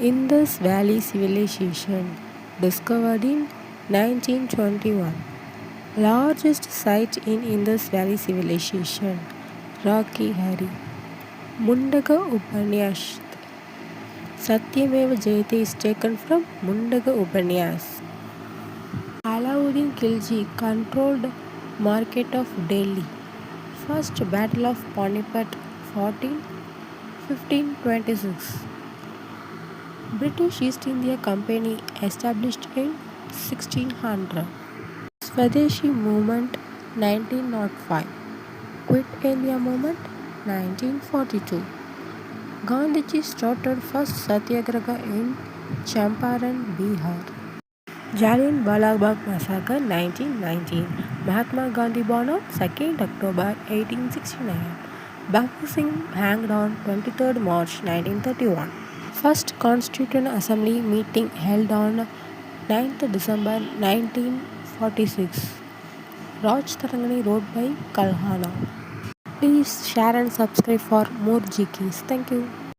Indus Valley Civilization, discovered in 1921. Largest site in Indus Valley Civilization, Rocky Harry. Mundaka Upanishad. Satyameva Jayate is taken from Mundaka Upanishad. Alauddin Khilji controlled market of Delhi. First Battle of Panipat, 1526. British East India Company established in 1600. Swadeshi Movement 1905. Quit India Movement 1942. Gandhiji started first Satyagraha in Champaran, Bihar. Jallianwala Bagh Massacre 1919. Mahatma Gandhi born on 2nd October 1869. Bhagat Singh hanged on 23rd March 1931. First Constituent Assembly meeting held on 9th December 1946. Raj Tarangani Road by Kalhana. Please share and subscribe for more GKs. Thank you.